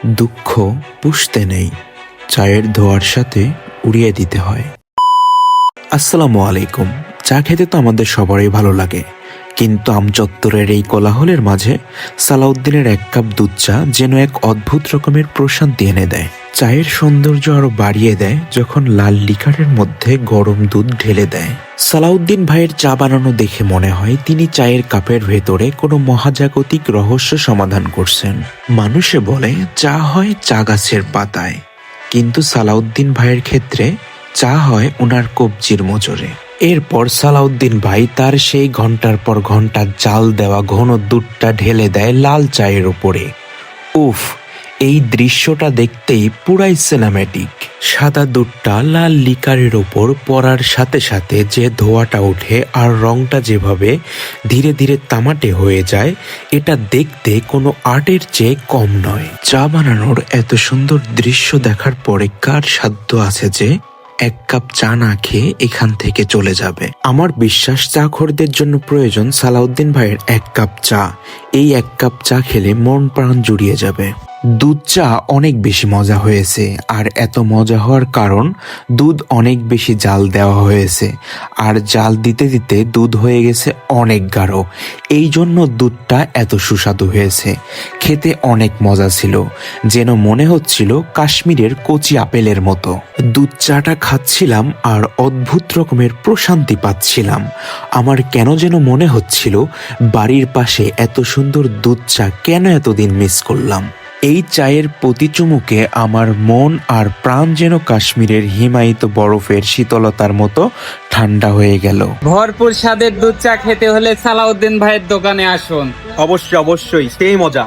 দুঃখ পুষতে নেই, চায়ের ধোয়ার সাথে উড়িয়ে দিতে হয়। আসসালামু আলাইকুম। চা খেতে তো আমাদের সবারই ভালো লাগে, কিন্তু আমচত্বরের এই কোলাহলের মাঝে সালাউদ্দিনের এক কাপ দুধ চা যেন এক অদ্ভুত রকমের প্রশান্তি এনে দেয়। চায়ের সৌন্দর্য আরো বাড়িয়ে দেয় যখন লাল লিকারের মধ্যে গরম দুধ ঢেলে দেয়। সালাউদ্দিন ভাইয়ের চা বানানো দেখে মনে হয় তিনি চায়ের কাপের ভেতরে কোনো মহাজাগতিক রহস্য সমাধান করছেন। মানুষে বলে চা হয় চা গাছের পাতায়, কিন্তু সালাউদ্দিন ভাইয়ের ক্ষেত্রে চা হয় ওনার কবজির মোচড়ে। এরপর সালাউদ্দিন ভাই তার সেই ঘন্টার পর ঘন্টা জাল দেওয়া ঘন দুধটা ঢেলে দেয় লাল চায়ের উপরে। উফ, এই দৃশ্যটা দেখতেই পুরাই সিনেম্যাটিক। সাদা দুধটা লাল লিকারের ওপর পড়ার সাথে সাথে যে ধোঁয়াটা ওঠে আর রংটা যেভাবে ধীরে ধীরে তামাটে হয়ে যায়, এটা দেখতে কোনো আর্টের চেয়ে কম নয়। চা বানানোর এত সুন্দর দৃশ্য দেখার পরে কার সাধ্য আছে যে এক কাপ চা না খেয়ে এখান থেকে চলে যাবে? আমার বিশ্বাস চাখোরদের জন্য প্রয়োজন সালাউদ্দিন ভাইয়ের এক কাপ চা। এই এক কাপ চা খেলে মন প্রাণ জুড়িয়ে যাবে। দুধ চা অনেক বেশি মজা হয়েছে, আর এত মজা হওয়ার কারণ দুধ অনেক বেশি জাল দেওয়া হয়েছে, আর জাল দিতে দিতে দুধ হয়ে গেছে অনেক গাঢ়। এই জন্য দুধটা এত সুস্বাদু হয়েছে। খেতে অনেক মজা ছিল, যেন মনে হচ্ছিল কাশ্মীরের কচি আপেলের মতো। দুধ চাটা খাচ্ছিলাম আর অদ্ভুত রকমের প্রশান্তি পাচ্ছিলাম। আমার কেন যেন মনে হচ্ছিল বাড়ির পাশে এত সুন্দর দুধ চা কেন এতদিন মিস করলাম। এই চায়ের প্রতি চুমুকে আমার মন আর প্রাণ যেন কাশ্মীরের হিমায়িত বরফের শীতলতার মতো ঠান্ডা হয়ে গেল। ভরপুর স্বাদের দুধ চা খেতে হলে সালাউদ্দিন ভাইয়ের দোকানে আসুন। অবশ্যই সেই মজা।